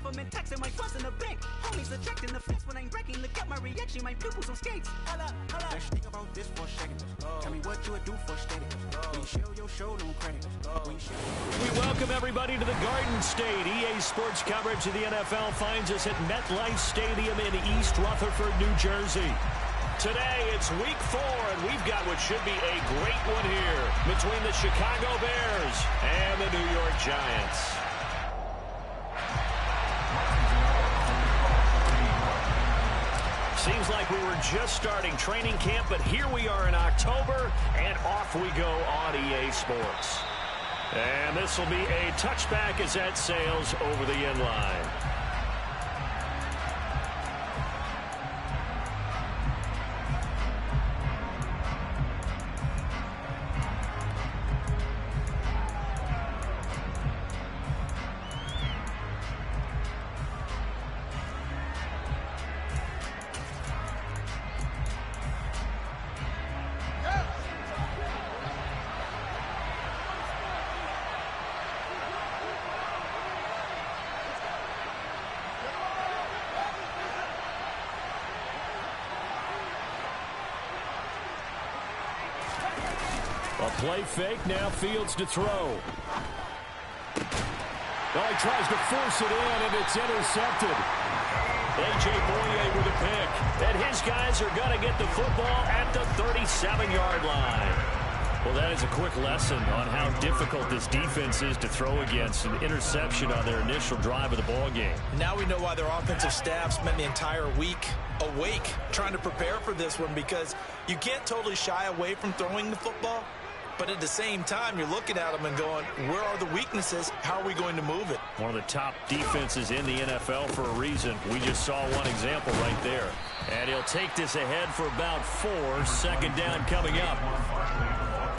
government taxing my funds in the bank. Homies attracting the fence when I'm breaking. Look at my reaction, my pupils on skates. Holla, holla. Let's think about this for a second. Tell me what you would do for status. When you show your show, don't crack. We welcome everybody to the Garden State. EA Sports coverage of the NFL finds us at MetLife Stadium in East Rutherford, New Jersey. Today, it's week 4, and we've got what should be a great one here between the Chicago Bears and the New York Giants. Seems like we were just starting training camp, but here we are in October, and off we go on EA Sports. And this will be a touchback as that sails over the end line. A play fake, now Fields to throw. Well, he tries to force it in, and it's intercepted. A.J. Boye with a pick. And his guys are going to get the football at the 37-yard line. Well, that is a quick lesson on how difficult this defense is to throw against. An interception on their initial drive of the ball game. Now we know why their offensive staff spent the entire week awake trying to prepare for this one, because you can't totally shy away from throwing the football. But at the same time, you're looking at them and going, where are the weaknesses? How are we going to move it? One of the top defenses in the NFL for a reason. We just saw one example right there. And he'll take this ahead for about 4. Second down coming up.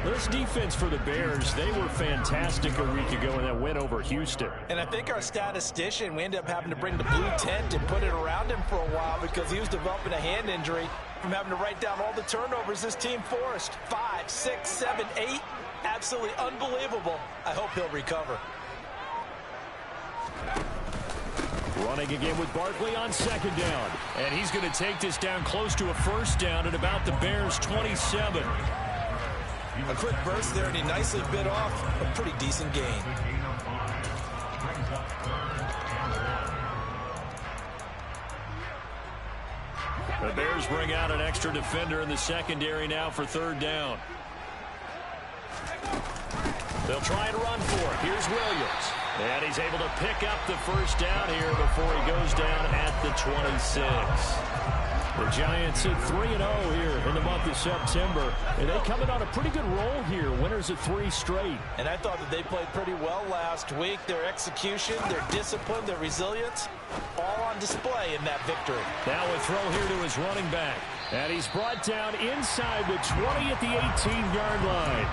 This defense for the Bears, they were fantastic a week ago in that win over Houston. And I think our statistician, we ended up having to bring the blue tent and put it around him for a while because he was developing a hand injury from having to write down all the turnovers this team forced. 5, 6, 7, 8. Absolutely unbelievable. I hope he'll recover. Running again with Barkley on second down. And he's going to take this down close to a first down at about the Bears' 27. A quick burst there, and he nicely bit off a pretty decent gain. The Bears bring out an extra defender in the secondary now for third down. They'll try and run for it. Here's Williams. And he's able to pick up the first down here before he goes down at the 26. The Giants at 3-0 here in the month of September. And they come in on a pretty good roll here. Winners of 3 straight. And I thought that they played pretty well last week. Their execution, their discipline, their resilience, all on display in that victory. Now a throw here to his running back. And he's brought down inside the 20 at the 18-yard line.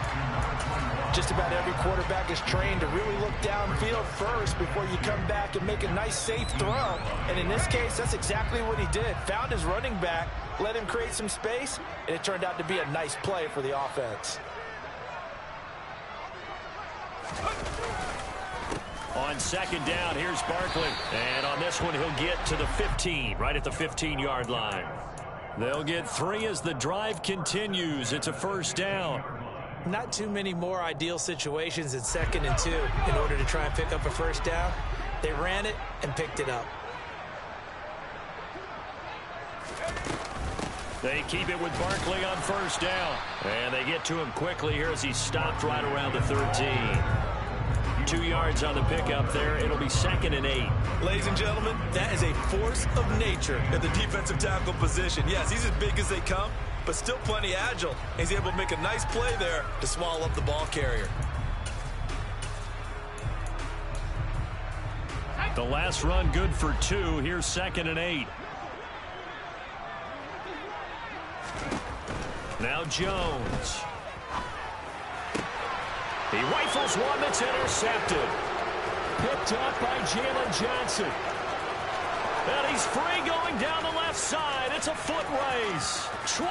Just about every quarterback is trained to really look downfield first before you come back and make a nice, safe throw. And in this case, that's exactly what he did. Found his running back, let him create some space, and it turned out to be a nice play for the offense. On second down, here's Barkley. And on this one, he'll get to the 15, right at the 15-yard line. They'll get 3 as the drive continues. It's a first down. Not too many more ideal situations in 2nd and 2 in order to try and pick up a first down. They ran it and picked it up. They keep it with Barkley on first down. And they get to him quickly here as he stopped right around the 13. 2 yards on the pickup there. It'll be 2nd and 8. Ladies and gentlemen, that is a force of nature at the defensive tackle position. Yes, he's as big as they come, but still plenty agile. He's able to make a nice play there to swallow up the ball carrier. The last run good for 2. Here's 2nd and 8. Now Jones. He rifles one that's intercepted. Picked up by Jalen Johnson. And he's free going down the left side. It's a foot race. 20,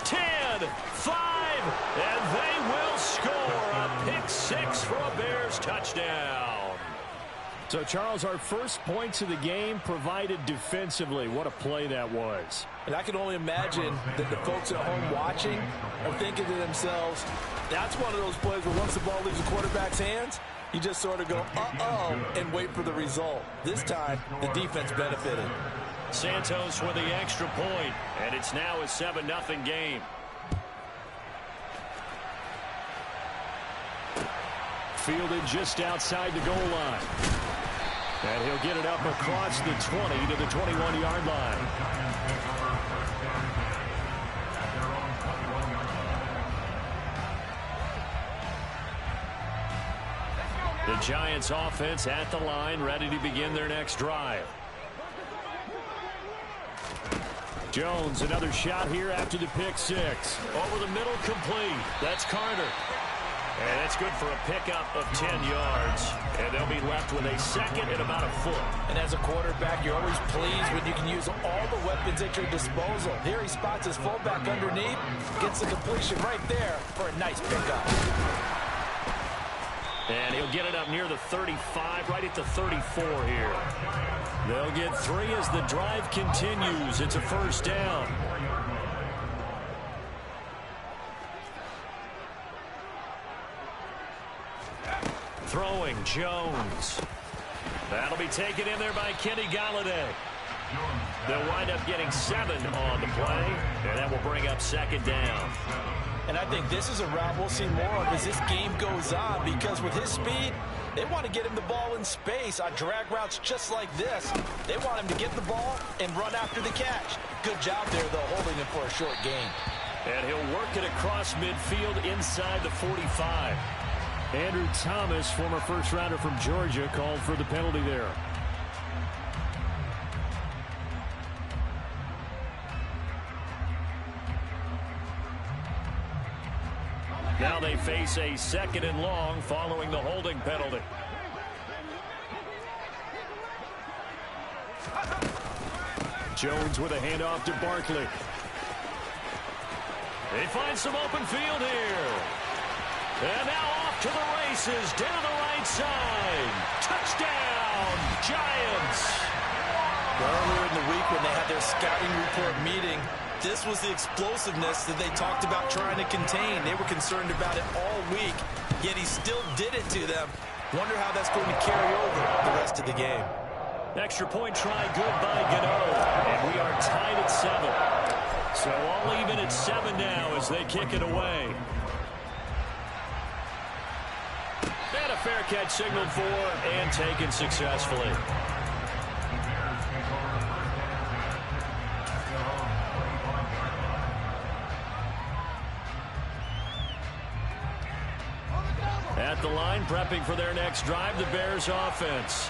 10, 5, and they will score a pick 6 for a Bears touchdown. So, Charles, our first points of the game provided defensively. What a play that was. And I can only imagine that the folks at home watching are thinking to themselves, that's one of those plays where once the ball leaves the quarterback's hands, you just sort of go, uh-oh, and wait for the result. This time, the defense benefited. Santos with the extra point, and it's now a 7-0 game. Fielded just outside the goal line. And he'll get it up across the 20 to the 21-yard line. The Giants offense at the line, ready to begin their next drive. Jones, another shot here after the pick six. Over the middle, complete. That's Carter. And that's good for a pickup of 10 yards. And they'll be left with a second and about a foot. And as a quarterback, you're always pleased when you can use all the weapons at your disposal. Here he spots his fullback underneath, gets the completion right there for a nice pickup. And he'll get it up near the 35, right at the 34 here. They'll get 3 as the drive continues. It's a first down. Throwing, Jones. That'll be taken in there by Kenny Galladay. They'll wind up getting 7 on the play, and that will bring up second down. And I think this is a route we'll see more of as this game goes on, because with his speed, they want to get him the ball in space on drag routes just like this. They want him to get the ball and run after the catch. Good job there, though, holding him for a short gain. And he'll work it across midfield inside the 45. Andrew Thomas, former first-rounder from Georgia, called for the penalty there. Now they face a second and long following the holding penalty. Jones with a handoff to Barkley. They find some open field here. And now off to the races, down the right side. Touchdown, Giants. Earlier in the week when they had their scouting report meeting, this was the explosiveness that they talked about trying to contain. They were concerned about it all week, yet he still did it to them. Wonder how that's going to carry over the rest of the game. Extra point try good by Gano. And we are tied at 7. So all even at 7 now as they kick it away. And a fair catch signaled for and taken successfully. At the line, prepping for their next drive, the Bears offense.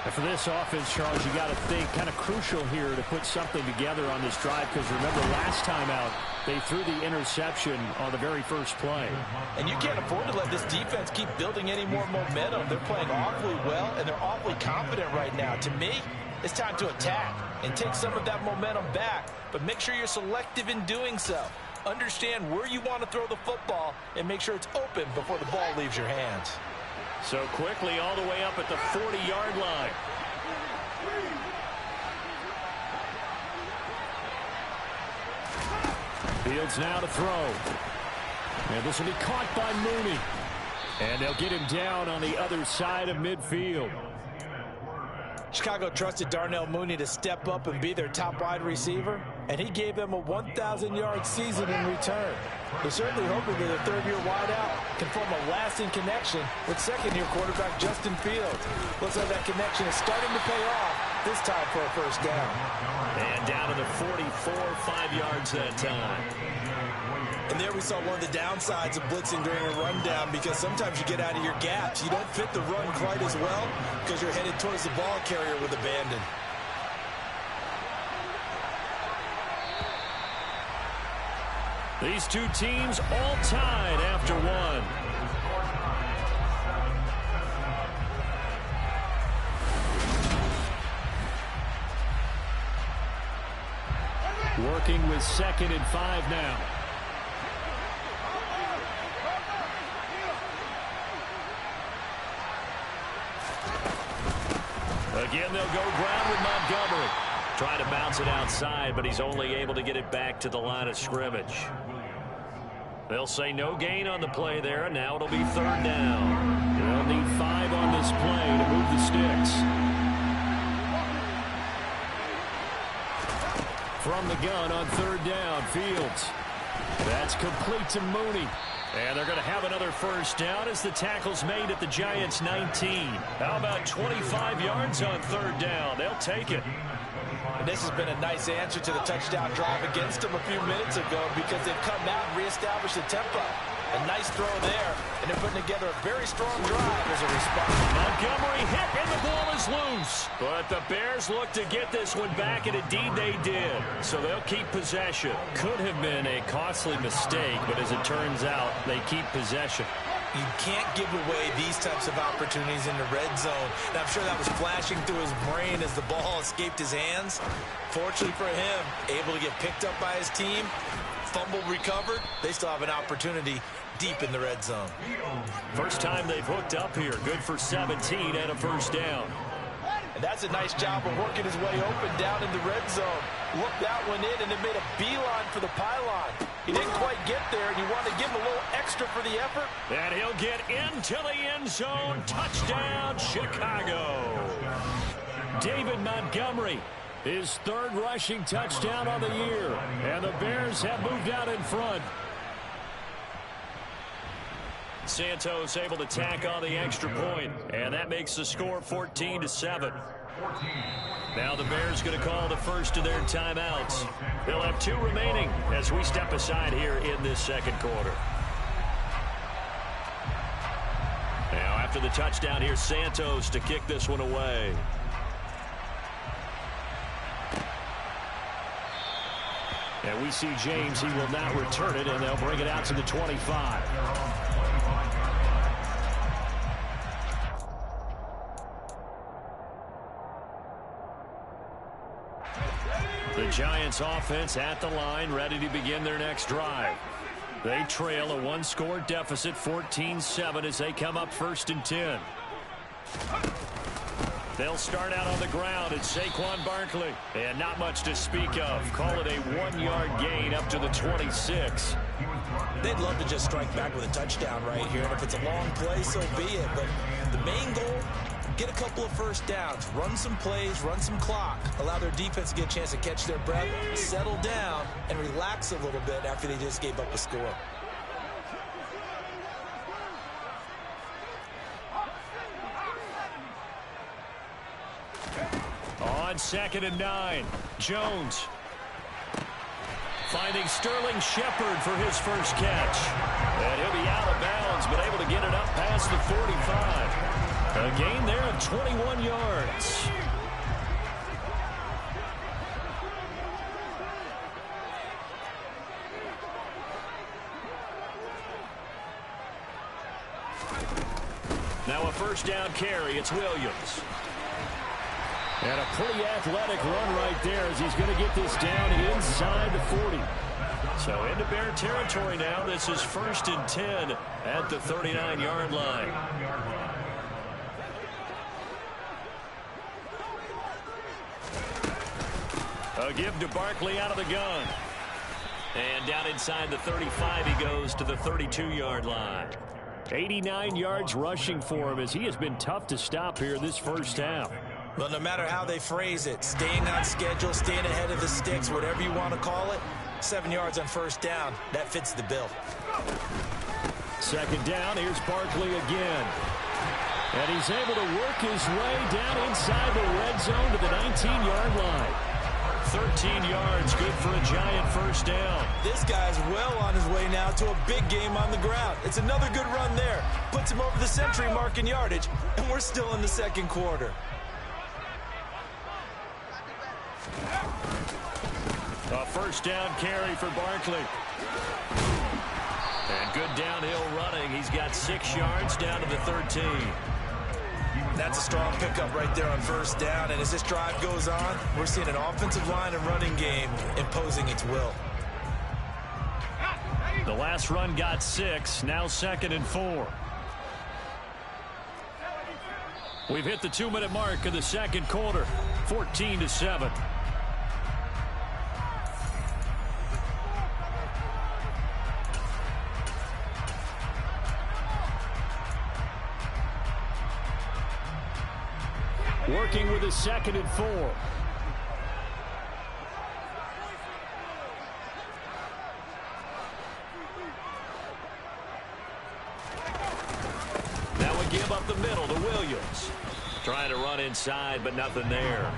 And for this offense, Charles, you got to think kind of crucial here to put something together on this drive, because remember last time out, they threw the interception on the very first play. And you can't afford to let this defense keep building any more momentum. They're playing awfully well, and they're awfully confident right now. To me, it's time to attack and take some of that momentum back, but make sure you're selective in doing so. Understand where you want to throw the football and make sure it's open before the ball leaves your hands. So quickly all the way up at the 40-yard line. Fields now to throw. And this will be caught by Mooney. And they'll get him down on the other side of midfield. Chicago trusted Darnell Mooney to step up and be their top wide receiver, and he gave them a 1,000-yard season in return. They're certainly hoping that their third-year wideout can form a lasting connection with second-year quarterback Justin Fields. Looks like that connection is starting to pay off, this time for a first down. And down to the 44, 5 yards that time. And there we saw one of the downsides of blitzing during a rundown, because sometimes you get out of your gaps. You don't fit the run quite as well because you're headed towards the ball carrier with abandon. These two teams all tied after one. Working with 2nd and 5 now. Again, they'll go ground with Montgomery. Trying to bounce it outside, but he's only able to get it back to the line of scrimmage. They'll say no gain on the play there, and now it'll be third down. They'll need 5 on this play to move the sticks. From the gun on third down, Fields. That's complete to Mooney. And they're going to have another first down as the tackle's made at the Giants' 19. How about 25 yards on third down? They'll take it. And this has been a nice answer to the touchdown drive against them a few minutes ago because they've come out and reestablished the tempo. A nice throw there, and they're putting together a very strong drive as a response. Montgomery hit, and the ball is loose. But the Bears look to get this one back, and indeed they did. So they'll keep possession. Could have been a costly mistake, but as it turns out, they keep possession. You can't give away these types of opportunities in the red zone. And I'm sure that was flashing through his brain as the ball escaped his hands. Fortunately for him, able to get picked up by his team, fumble recovered. They still have an opportunity deep in the red zone. First time they've hooked up here. Good for 17 and a first down. And that's a nice job of working his way open down in the red zone. Looked that one in and then made a beeline for the pylon. He didn't quite get there, and you want to give him a little extra for the effort. And he'll get into the end zone. Touchdown, Chicago. David Montgomery, his third rushing touchdown on the year. And the Bears have moved out in front. Santos able to tack on the extra point, and that makes the score 14-7. Now the Bears going to call the first of their timeouts. They'll have 2 remaining as we step aside here in this second quarter. Now after the touchdown, here's Santos to kick this one away. And we see James, he will not return it, and they'll bring it out to the 25. The Giants offense at the line, ready to begin their next drive. They trail a 1-score deficit, 14-7, as they come up 1st and 10. They'll start out on the ground. It's Saquon Barkley. And not much to speak of. Call it a 1-yard gain up to the 26. They'd love to just strike back with a touchdown right here. And if it's a long play, so be it. But the main goal, get a couple of first downs, run some plays, run some clock, allow their defense to get a chance to catch their breath, settle down, and relax a little bit after they just gave up a score. On 2nd and 9, Jones finding Sterling Shepard for his first catch. And he'll be out of bounds, but able to get it up past the 45. A gain there of 21 yards. Now a first down carry. It's Williams. And a pretty athletic run right there as he's going to get this down inside the 40. So into Bear territory now. This is 1st and 10 at the 39-yard line. A give to Barkley out of the gun. And down inside the 35 he goes to the 32-yard line. 89 yards rushing for him as he has been tough to stop here this first half. Well, no matter how they phrase it, staying on schedule, staying ahead of the sticks, whatever you want to call it, 7 yards on first down, that fits the bill. 2nd down, here's Barkley again. And he's able to work his way down inside the red zone to the 19-yard line. 13 yards, good for a Giant first down. This guy's well on his way now to a big game on the ground. It's another good run there. Puts him over the century mark in yardage, and we're still in the second quarter. A first down carry for Barkley. And good downhill running. He's got 6 yards down to the 13. That's a strong pickup right there on first down. And as this drive goes on, we're seeing an offensive line and running game imposing its will. The last run got 6. Now 2nd and 4. We've hit the 2-minute mark of the second quarter, 14-7. Working with a 2nd and 4. Now we give up the middle to Williams. Trying to run inside, but nothing there.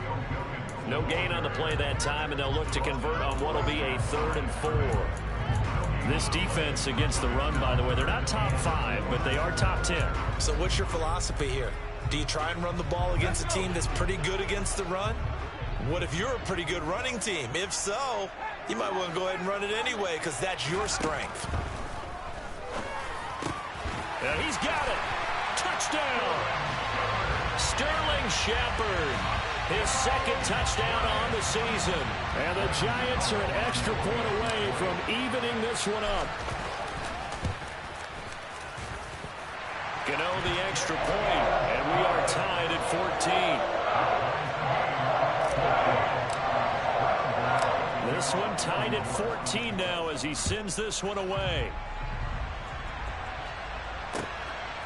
No gain on the play that time, and they'll look to convert on what will be a 3rd and 4. This defense against the run, by the way, they're not top 5, but they are top 10. So what's your philosophy here? Do you try and run the ball against a team that's pretty good against the run? What if you're a pretty good running team? If so, you might want to go ahead and run it anyway because that's your strength. And he's got it. Touchdown. Sterling Shepard, his 2nd touchdown on the season. And the Giants are an extra point away from evening this one up. Gano the extra point, and we are tied at 14. This one tied at 14 now as he sends this one away.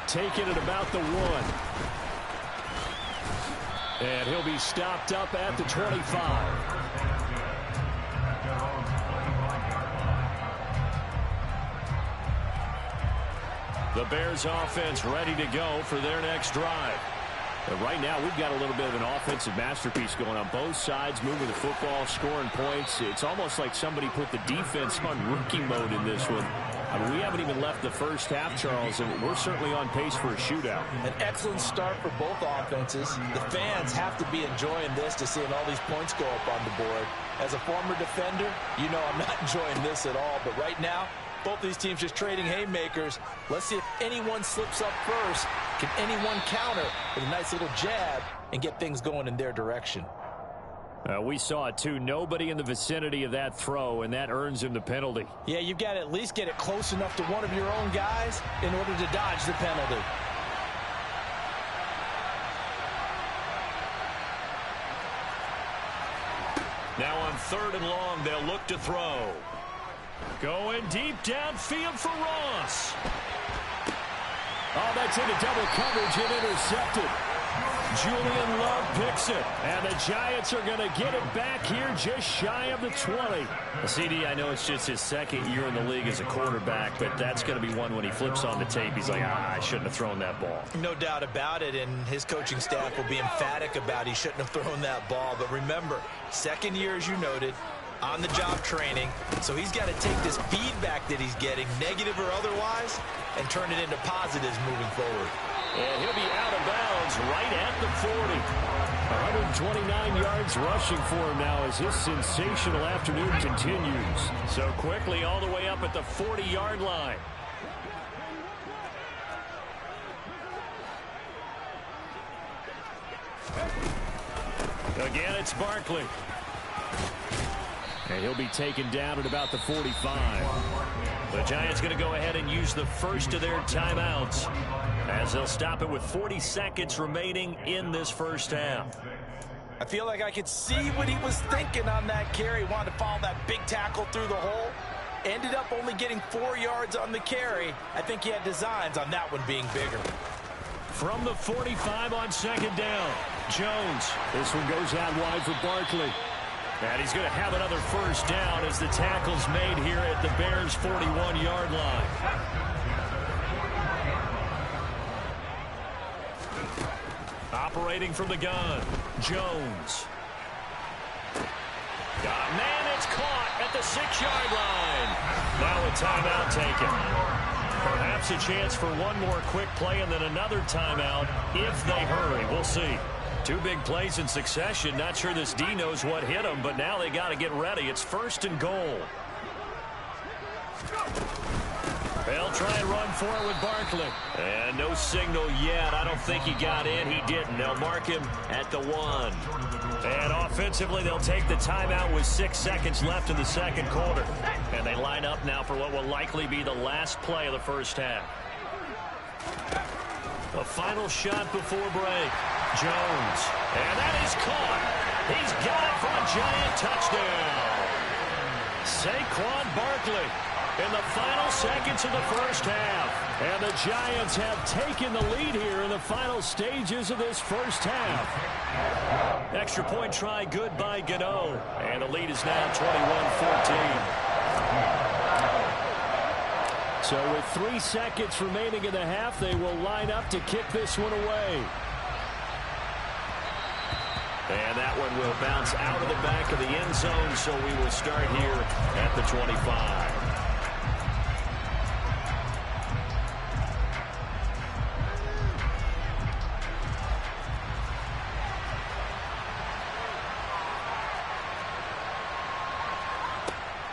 Taking it about the 1. And he'll be stopped up at the 25. The Bears offense ready to go for their next drive. But right now we've got a little bit of an offensive masterpiece going on both sides, moving the football, scoring points. It's almost like somebody put the defense on rookie mode in this one. I mean, we haven't even left the first half, Charles, and we're certainly on pace for a shootout. An excellent start for both offenses. The fans have to be enjoying this to seeing all these points go up on the board. As a former defender, you know I'm not enjoying this at all, but right now, both these teams just trading haymakers. Let's see if anyone slips up first. Can anyone counter with a nice little jab and get things going in their direction? We saw it, too. Nobody in the vicinity of that throw, and that earns him the penalty. Yeah, you've got to at least get it close enough to one of your own guys in order to dodge the penalty. Now on 3rd and long, they'll look to throw. Going deep downfield for Ross. Oh, that's into double coverage and intercepted. Julian Love picks it, and the Giants are going to get it back here just shy of the 20. CD, I know it's just his 2nd year in the league as a quarterback, but that's going to be one when he flips on the tape. He's like, I shouldn't have thrown that ball. No doubt about it, and his coaching staff will be emphatic about he shouldn't have thrown that ball. But remember, 2nd year, as you noted, on-the-job training, so he's got to take this feedback that he's getting, negative or otherwise, and turn it into positives moving forward. And he'll be out of bounds right at the 40. 129 yards rushing for him now as his sensational afternoon continues. So quickly all the way up at the 40-yard line. Again, it's Barkley. And he'll be taken down at about the 45. The Giants going to go ahead and use the first of their timeouts as they'll stop it with 40 seconds remaining in this first half. I feel like I could see what he was thinking on that carry. Wanted to follow that big tackle through the hole. Ended up only getting 4 yards on the carry. I think he had designs on that one being bigger. From the 45 on 2nd down, Jones. This one goes out wide for Barkley. And he's going to have another first down as the tackle's made here at the Bears' 41-yard line. Operating from the gun, Jones. Man, it's caught at the 6-yard line. Now a timeout taken. Perhaps a chance for one more quick play and then another timeout if they hurry. We'll see. 2 big plays in succession. Not sure this D knows what hit him, but now they got to get ready. It's 1st and goal. They'll try and run for it with Barkley. And no signal yet. I don't think he got in. He didn't. They'll mark him at the 1. And offensively, they'll take the timeout with 6 seconds left in the second quarter. And they line up now for what will likely be the last play of the first half. A final shot before break. Jones. And that is caught. He's got it for a Giant touchdown. Saquon Barkley in the final seconds of the first half. And the Giants have taken the lead here in the final stages of this first half. Extra point try good by Gano. And the lead is now 21-14. So with 3 seconds remaining in the half, they will line up to kick this one away. And that one will bounce out of the back of the end zone, so we will start here at the 25.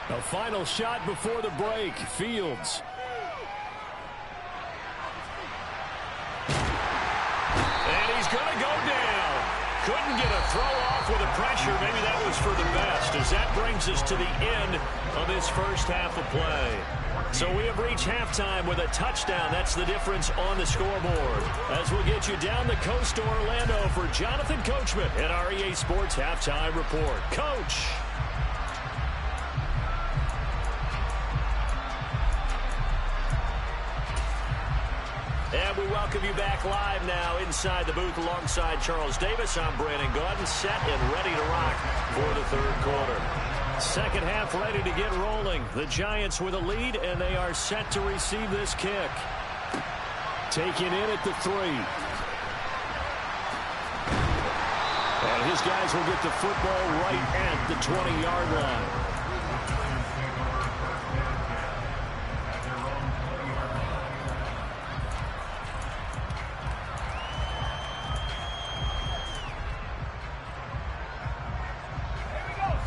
A final shot before the break. Fields. And he's going to go down. Couldn't get a throw off with the pressure. Maybe that was for the best, as that brings us to the end of this first half of play. So we have reached halftime with a touchdown. That's the difference on the scoreboard. As we'll get you down the coast to Orlando for Jonathan Coachman at our EA Sports Halftime Report. Coach. And we welcome you back live now inside the booth alongside Charles Davis. I'm Brandon Gaudin, set and ready to rock for the third quarter. Second half ready to get rolling. The Giants with a lead, and they are set to receive this kick. Taken in at the 3. And his guys will get the football right at the 20-yard line.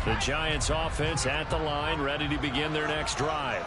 The Giants offense at the line, ready to begin their next drive.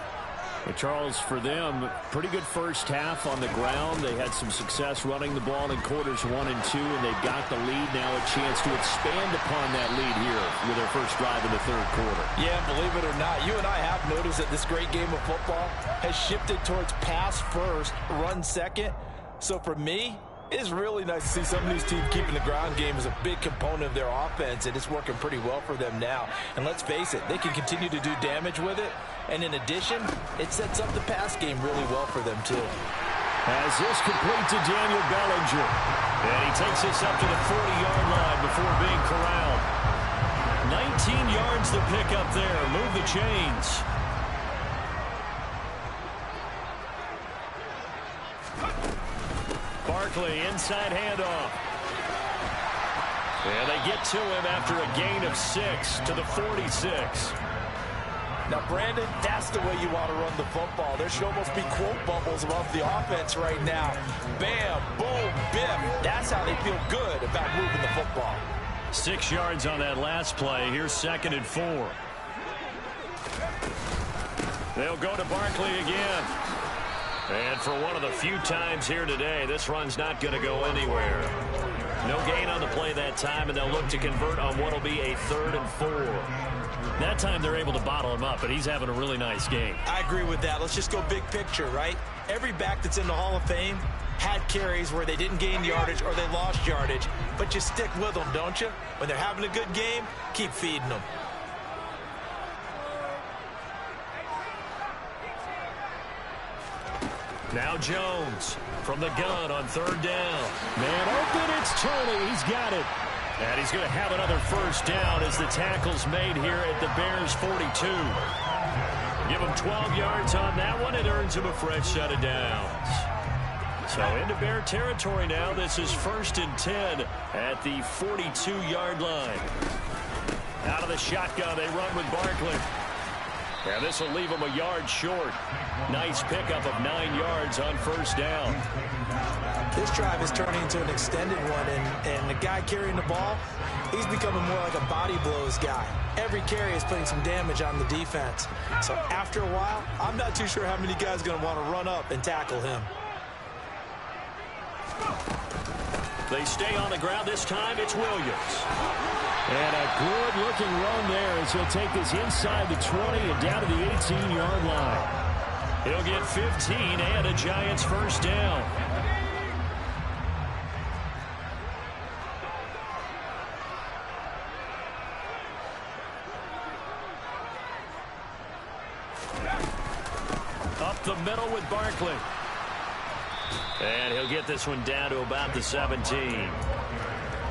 But Charles, for them, pretty good first half on the ground. They had some success running the ball in quarters 1 and 2, and they've got the lead now, a chance to expand upon that lead here with their first drive in the third quarter. Yeah, believe it or not, you and I have noticed that this great game of football has shifted towards pass first, run second. So for me, it's really nice to see some of these teams keeping the ground game as a big component of their offense, and it's working pretty well for them now. And let's face it, they can continue to do damage with it. And in addition, it sets up the pass game really well for them, too. As this complete to Daniel Bellinger. And he takes this up to the 40-yard line before being corralled. 19 yards to pick up there. Move the chains. Barkley, inside handoff. And they get to him after a gain of 6 to the 46. Now, Brandon, that's the way you want to run the football. There should almost be quote bubbles above the offense right now. Bam, boom, biff. That's how they feel good about moving the football. 6 yards on that last play. Here's 2nd and 4. They'll go to Barkley again. And for one of the few times here today, this run's not going to go anywhere. No gain on the play that time, and they'll look to convert on what will be a 3rd and 4. That time they're able to bottle him up, but he's having a really nice game. I agree with that. Let's just go big picture, right? Every back that's in the Hall of Fame had carries where they didn't gain yardage or they lost yardage, but you stick with them, don't you? When they're having a good game, keep feeding them. Now Jones from the gun on 3rd down. Man open, it's Tony. He's got it. And he's going to have another first down as the tackle's made here at the Bears 42. Give him 12 yards on that one. It earns him a fresh set of downs. So into Bear territory now. This is 1st and 10 at the 42-yard line. Out of the shotgun, they run with Barkley. And this will leave him a yard short. Nice pickup of 9 yards on 1st down. This drive is turning into an extended one, and the guy carrying the ball, he's becoming more like a body blows guy. Every carry is putting some damage on the defense. So after a while, I'm not too sure how many guys are going to want to run up and tackle him. They stay on the ground. This time it's Williams. And a good-looking run there as he'll take this inside the 20 and down to the 18-yard line. He'll get 15 and a Giants first down. the middle with Barkley. And he'll get this one down to about the 17.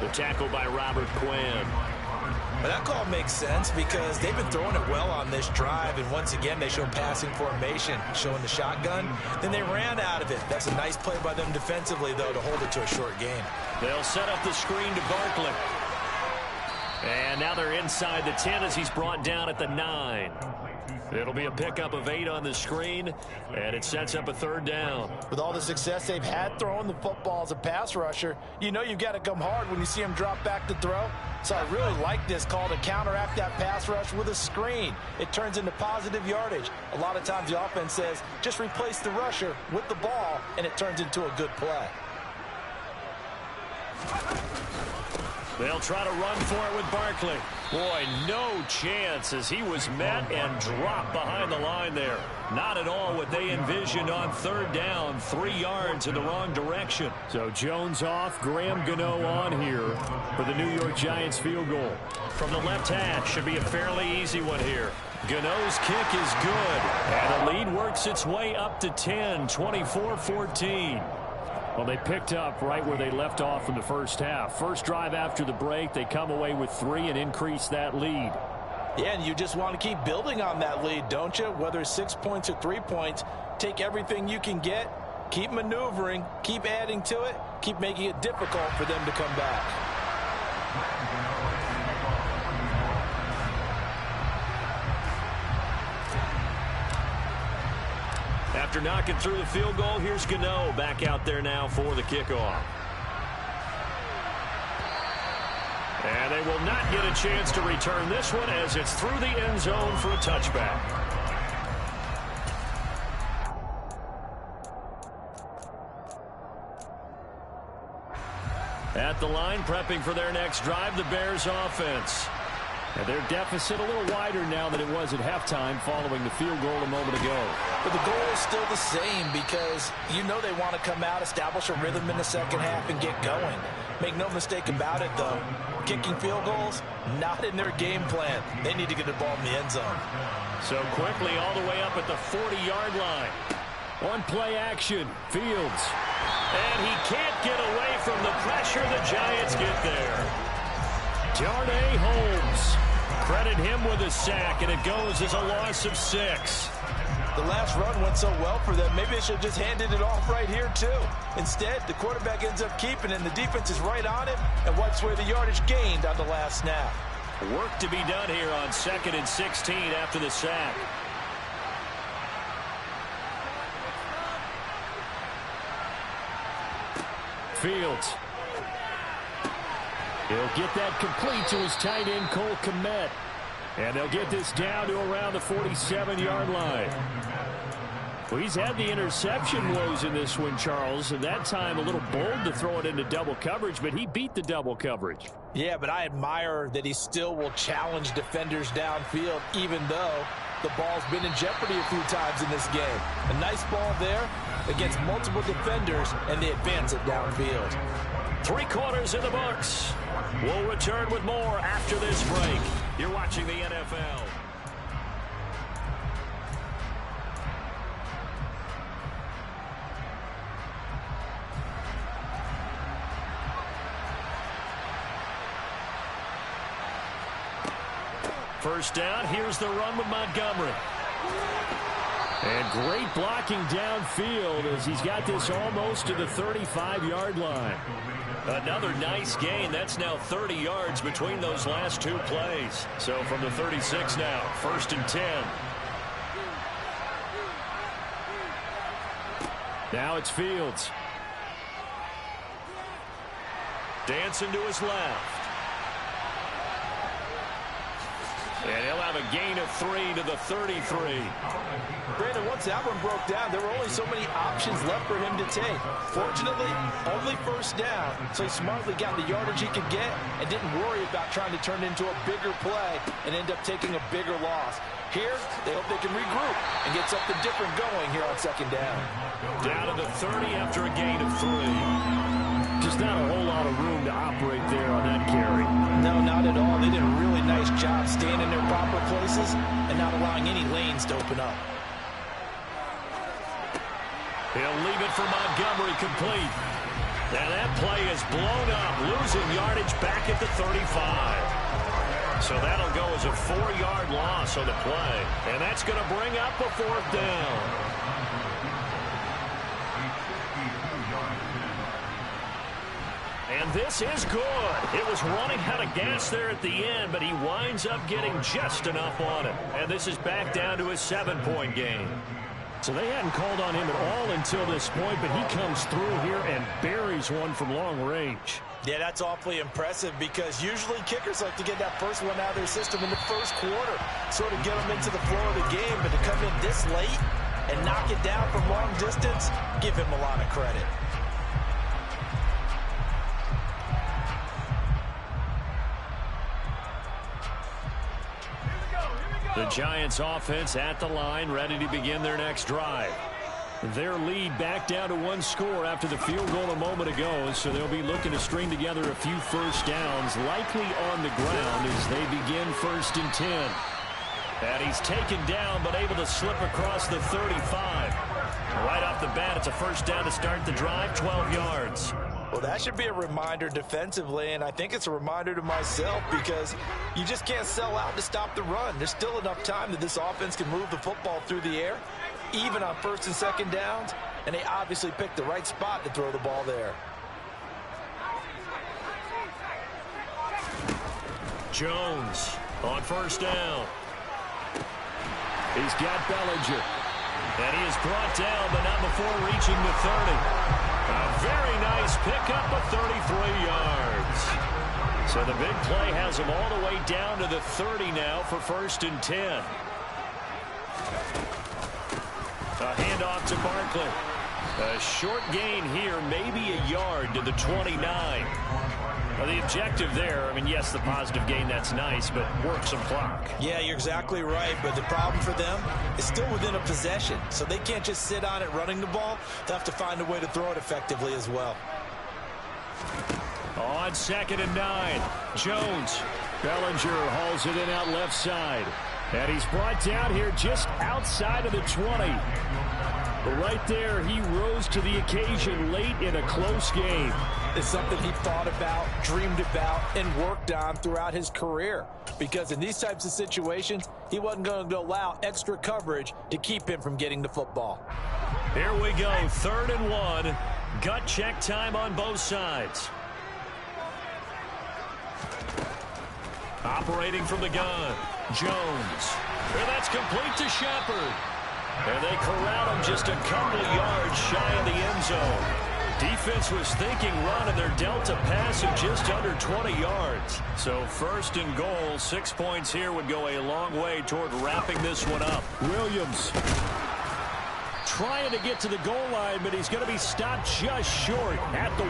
The tackle by Robert Quinn. But that call makes sense because they've been throwing it well on this drive, and once again they show passing formation, showing the shotgun. Then they ran out of it. That's a nice play by them defensively, though, to hold it to a short gain. They'll set up the screen to Barkley. And now they're inside the 10 as he's brought down at the 9. It'll be a pickup of 8 on the screen, and it sets up a 3rd down. With all the success they've had throwing the football as a pass rusher, you know you've got to come hard when you see him drop back to throw. So I really like this call to counteract that pass rush with a screen. It turns into positive yardage. A lot of times the offense says, just replace the rusher with the ball, and it turns into a good play. They'll try to run for it with Barkley. Boy, no chance as he was met and dropped behind the line there. Not at all what they envisioned on 3rd down. 3 yards in the wrong direction. So Jones off, Graham Gano on here for the New York Giants field goal. From the left hash, should be a fairly easy one here. Gano's kick is good. And the lead works its way up to 10, 24-14. Well, they picked up right where they left off in the first half. First drive after the break, they come away with 3 and increase that lead. Yeah, and you just want to keep building on that lead, don't you? Whether it's 6 points or 3 points, take everything you can get, keep maneuvering, keep adding to it, keep making it difficult for them to come back. After knocking through the field goal, here's Gano back out there now for the kickoff. And they will not get a chance to return this one as it's through the end zone for a touchback. At the line, prepping for their next drive, the Bears offense. And their deficit a little wider now than it was at halftime following the field goal a moment ago. But the goal is still the same because you know they want to come out, establish a rhythm in the second half, and get going. Make no mistake about it, though. Kicking field goals, not in their game plan. They need to get the ball in the end zone. So quickly all the way up at the 40-yard line. On play action, Fields. And he can't get away from the pressure. The Giants get there. Darnay Holmes. Credit him with a sack, and it goes as a loss of 6. The last run went so well for them, maybe they should have just handed it off right here, too. Instead, the quarterback ends up keeping it, and the defense is right on it and wipes away the yardage gained on the last snap. Work to be done here on 2nd and 16 after the sack. Fields. He'll get that complete to his tight end, Cole Kmet. And they'll get this down to around the 47-yard line. Well, he's had the interception woes in this one, Charles, and that time a little bold to throw it into double coverage, but he beat the double coverage. Yeah, but I admire that he still will challenge defenders downfield, even though the ball's been in jeopardy a few times in this game. A nice ball there against multiple defenders, and they advance it downfield. 3 quarters in the books. We'll return with more after this break. You're watching the NFL. First down, here's the run with Montgomery. And great blocking downfield as he's got this almost to the 35-yard line. Another nice gain. That's now 30 yards between those last 2 plays. So from the 36 now, 1st and 10. Now it's Fields. Dancing to his left. And he'll have a gain of 3 to the 33. Brandon, once that one broke down, there were only so many options left for him to take. Fortunately, only first down, so he smartly got the yardage he could get and didn't worry about trying to turn it into a bigger play and end up taking a bigger loss. Here, they hope they can regroup and get something different going here on 2nd down. Down to the 30 after a gain of 3. Just not a whole lot of room to operate there on that carry. No, not at all. They did a really nice job staying in their proper places and not allowing any lanes to open up. He'll leave it for Montgomery complete. And that play is blown up, losing yardage back at the 35. So that'll go as a 4-yard loss on the play. And that's going to bring up a 4th down. And this is good. It was running out of gas there at the end, but he winds up getting just enough on it. And this is back down to a 7-point game. So they hadn't called on him at all until this point, but he comes through here and buries one from long range. Yeah, that's awfully impressive because usually kickers like to get that first one out of their system in the first quarter, sort of get them into the flow of the game, but to come in this late and knock it down from long distance, give him a lot of credit. The Giants offense at the line, ready to begin their next drive. Their lead back down to 1 score after the field goal a moment ago, so they'll be looking to string together a few first downs, likely on the ground as they begin 1st and 10. And he's taken down, but able to slip across the 35. Right off the bat, it's a first down to start the drive, 12 yards. Well, that should be a reminder defensively, and I think it's a reminder to myself because you just can't sell out to stop the run. There's still enough time that this offense can move the football through the air, even on 1st and 2nd downs, and they obviously picked the right spot to throw the ball there. Jones on 1st down. He's got Bellinger. And he is brought down, but not before reaching the 30. A very nice pickup of 33 yards. So the big play has him all the way down to the 30 now for 1st and 10. A handoff to Barkley. A short gain here, maybe a yard to the 29. Well, the objective there, I mean, yes, the positive gain, that's nice, but work some clock. Yeah, you're exactly right, but the problem for them is still within a possession, so they can't just sit on it running the ball. They'll have to find a way to throw it effectively as well. On 2nd and 9, Jones. Bellinger hauls it in out left side. And he's brought down here just outside of the 20. Right there, he rose to the occasion late in a close game. It's something he thought about, dreamed about, and worked on throughout his career. Because in these types of situations, he wasn't going to allow extra coverage to keep him from getting the football. Here we go, 3rd and 1. Gut check time on both sides. Operating from the gun, Jones. And that's complete to Shepard. And they corral him just a couple of yards shy of the end zone. Defense was thinking run, and their delta pass of just under 20 yards. So 1st and goal, 6 points here would go a long way toward wrapping this one up. Williams trying to get to the goal line, but he's going to be stopped just short at the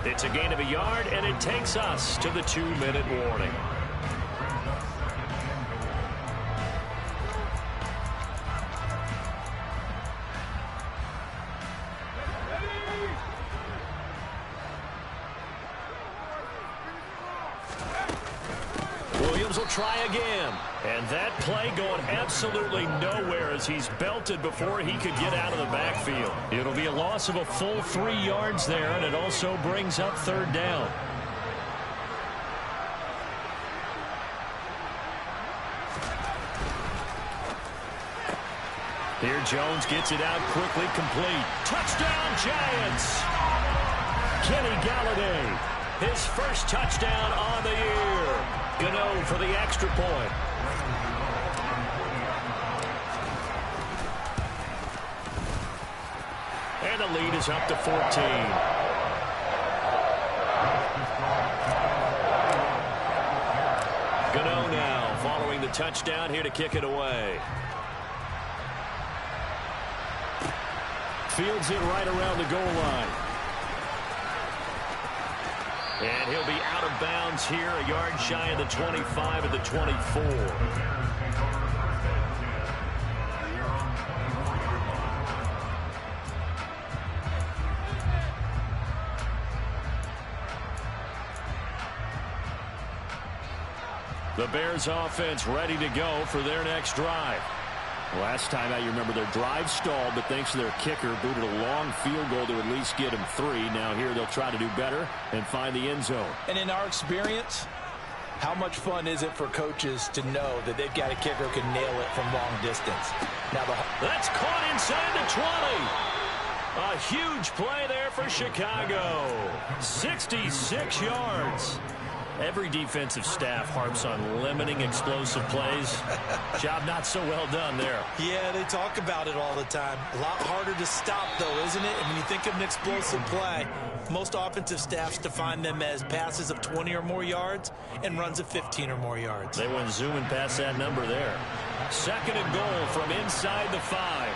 1. It's a gain of a yard, and it takes us to the 2-minute warning. Will try again, and that play going absolutely nowhere as he's belted before he could get out of the backfield. It'll be a loss of a full 3 yards there, and it also brings up 3rd down. Here Jones gets it out quickly, complete. Touchdown Giants! Kenny Galladay, his first touchdown on the year. Gano for the extra point. And the lead is up to 14. Gano now following the touchdown here to kick it away. Fields it right around the goal line. And he'll be out of bounds here, a yard shy of the 25 at the 24. The Bears offense ready to go for their next drive. Last time out, you remember their drive stalled, but thanks to their kicker, booted a long field goal to at least get them 3. Now here they'll try to do better and find the end zone. And in our experience, how much fun is it for coaches to know that they've got a kicker who can nail it from long distance? Now that's caught inside the 20. A huge play there for Chicago. 66 yards. Every defensive staff harps on limiting explosive plays. Job not so well done there. Yeah, they talk about it all the time. A lot harder to stop, though, isn't it? And when you think of an explosive play, most offensive staffs define them as passes of 20 or more yards and runs of 15 or more yards. They went zooming past that number there. 2nd and goal from inside the 5.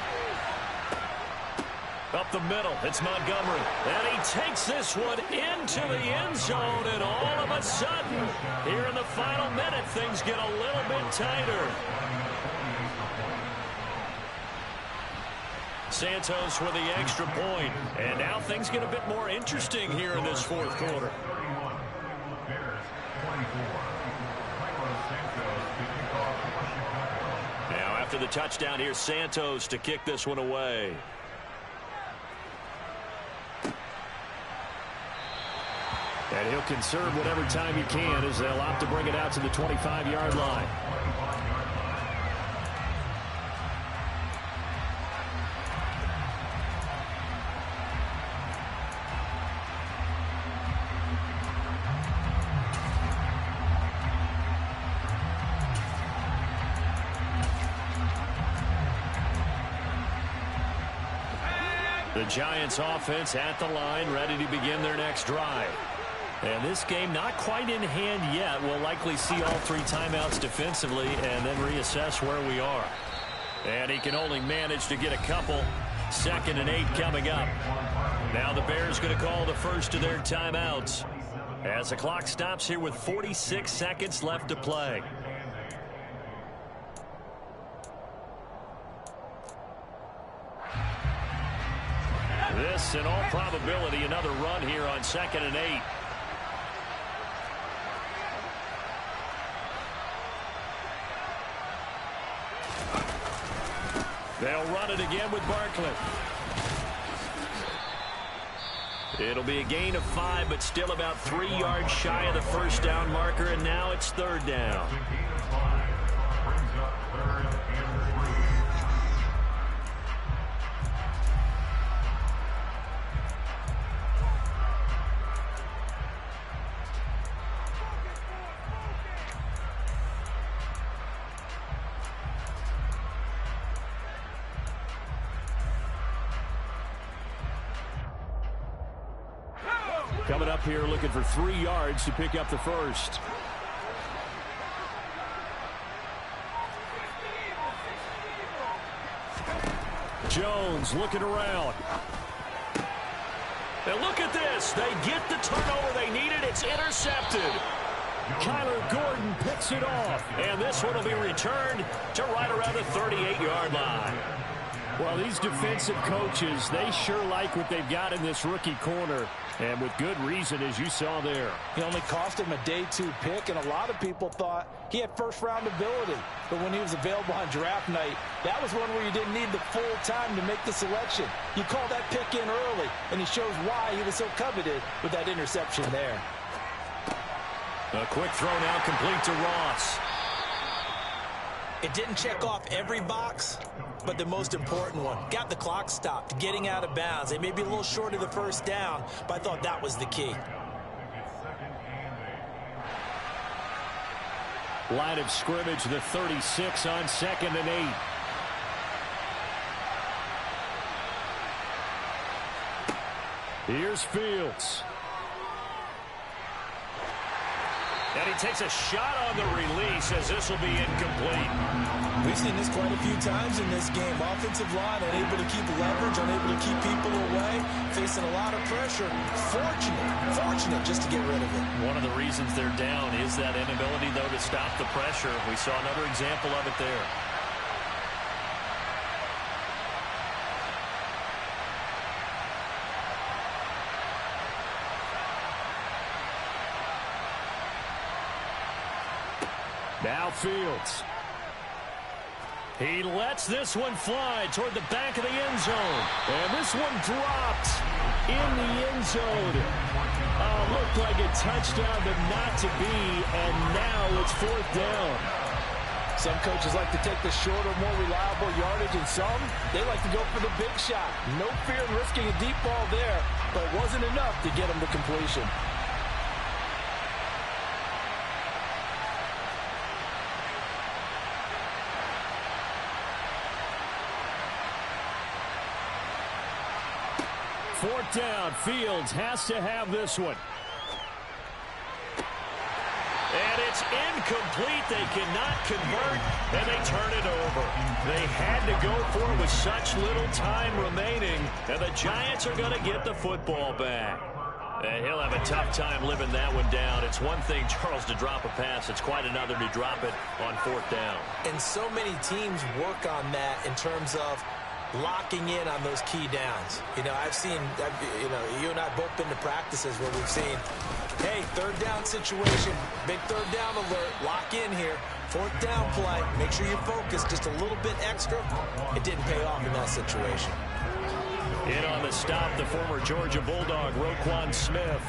Up the middle, it's Montgomery. And he takes this one into the end zone, and all of a sudden, here in the final minute, things get a little bit tighter. Santos with the extra point. And now things get a bit more interesting here in this 4th quarter. Now after the touchdown, here's Santos to kick this one away. And he'll conserve whatever time he can as they'll opt to bring it out to the 25-yard line. The Giants offense at the line, ready to begin their next drive. And this game not quite in hand yet. We'll likely see all 3 timeouts defensively and then reassess where we are. And he can only manage to get a couple. 2nd and 8 coming up. Now the Bears going to call the first of their timeouts as the clock stops here with 46 seconds left to play. This, in all probability, another run here on 2nd and 8. They'll run it again with Barkley. It'll be a gain of 5, but still about 3 yards shy of the first down marker, and now it's 3rd down. Coming up here looking for 3 yards to pick up the first. Jones looking around. And look at this. They get the turnover they needed. It's intercepted. Kyler Gordon picks it off. And this one will be returned to right around the 38-yard line. Well, these defensive coaches, they sure like what they've got in this rookie corner. And with good reason, as you saw there. He only cost him a day 2 pick, and a lot of people thought he had first-round ability. But when he was available on draft night, that was one where you didn't need the full time to make the selection. You call that pick in early, and he shows why he was so coveted with that interception there. A quick throw now complete to Ross. It didn't check off every box, but the most important one. Got the clock stopped, getting out of bounds. They may be a little short of the first down, but I thought that was the key. Line of scrimmage, the 36 on 2nd and 8. Here's Fields. And he takes a shot on the release as this will be incomplete. We've seen this quite a few times in this game. Offensive line unable to keep leverage, unable to keep people away, facing a lot of pressure. Fortunate just to get rid of it. One of the reasons they're down is that inability, though, to stop the pressure. We saw another example of it there. Now Fields. He lets this one fly toward the back of the end zone. And this one dropped in the end zone. Looked like a touchdown, but not to be. And now it's 4th down. Some coaches like to take the shorter, more reliable yardage, and some, they like to go for the big shot. No fear in risking a deep ball there, but it wasn't enough to get him to completion. Fourth down, Fields has to have this one. And it's incomplete. They cannot convert, and they turn it over. They had to go for it with such little time remaining, and the Giants are going to get the football back. And he'll have a tough time living that one down. It's one thing, Charles, to drop a pass. It's quite another to drop it on 4th down. And so many teams work on that in terms of locking in on those key downs. You know, you and I have both been to practices where we've seen, hey, 3rd down situation, big 3rd down alert, lock in here, 4th down play, make sure you focus just a little bit extra. It didn't pay off in that situation. In on the stop, the former Georgia Bulldog, Roquan Smith.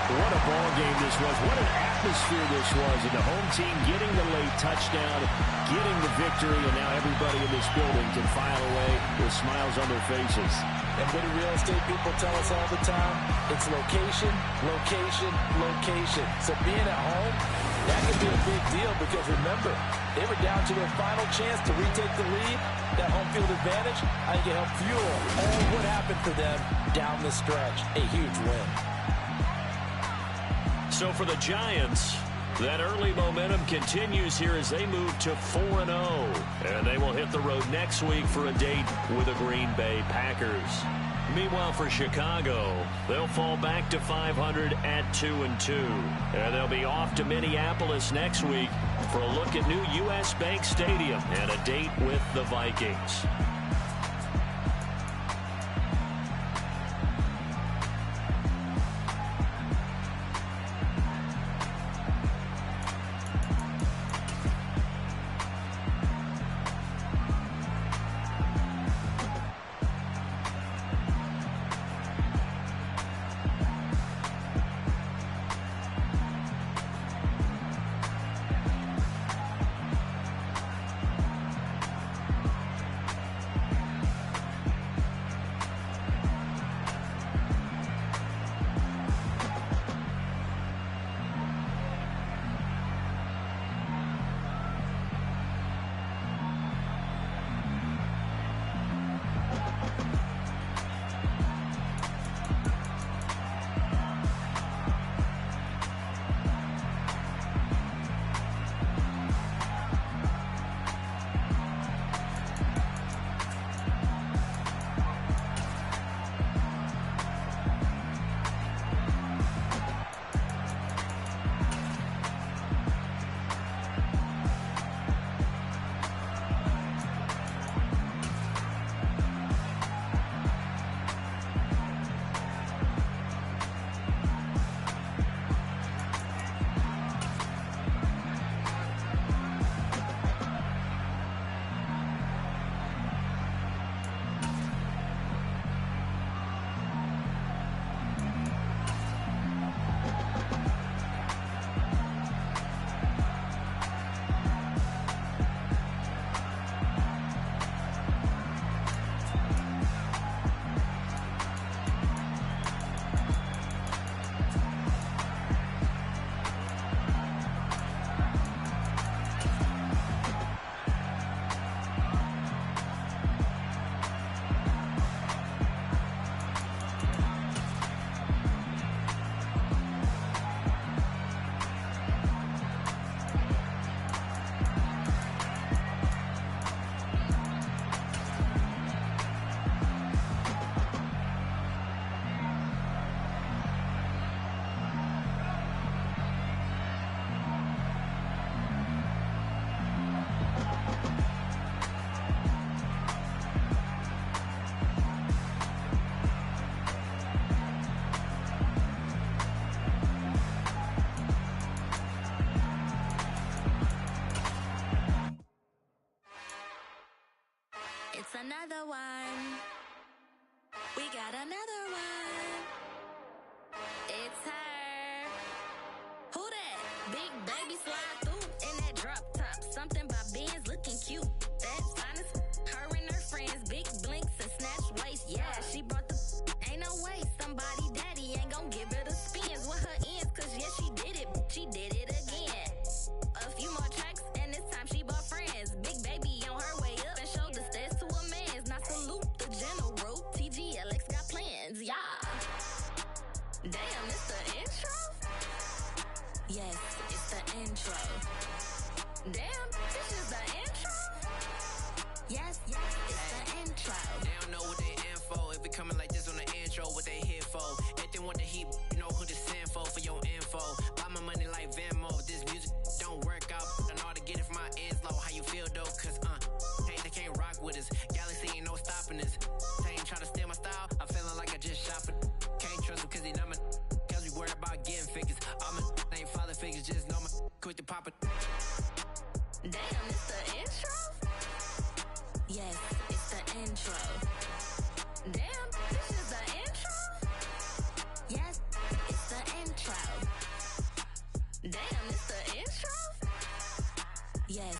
What a ball game this was. What an atmosphere this was. And the home team getting the late touchdown, getting the victory, and now everybody in this building can file away with smiles on their faces. And what do real estate people tell us all the time? It's location, location, location. So being at home, that can be a big deal because remember, they were down to their final chance to retake the lead. That home field advantage, I think it helped fuel all what happened for them down the stretch. A huge win. So for the Giants, that early momentum continues here as they move to 4-0. And they will hit the road next week for a date with the Green Bay Packers. Meanwhile, for Chicago, they'll fall back to 500 at 2-2. And they'll be off to Minneapolis next week for a look at new U.S. Bank Stadium and a date with the Vikings. another one. We got another one. It's her. Who that? Big baby slide through in that drop top. Something by Benz looking cute. That's finest. Her and her friends, big blinks and snatch waist. Yeah, she brought the. Ain't no way somebody daddy ain't gon' give her the spins with her ends. Cause yeah, she did it. She did it again. A few more tracks and this time she bought friends. Big baby on her way up and showed the stairs to a man's. Now salute the general. TGLX got plans, yeah. Damn, it's the intro? Yes, it's the intro. Damn, this is the intro? Yes, it's the intro. They don't know what they info. If it coming like this on the intro, what they here for? If they want the heat, you know who to send for your info. Buy my money like Venmo. This music don't work out. I know how to get it from my ends low. How you feel though? Cause hey, they can't rock with us. Galaxy ain't no stopping us. They ain't try to steal my style. I'm feeling like I just shop it. Can't trust them cause they not my. Cause we worried about getting figures. All my ain't father figures. Just know my quit the pop it. Damn, it's the intro? Yes, it's the intro. Damn.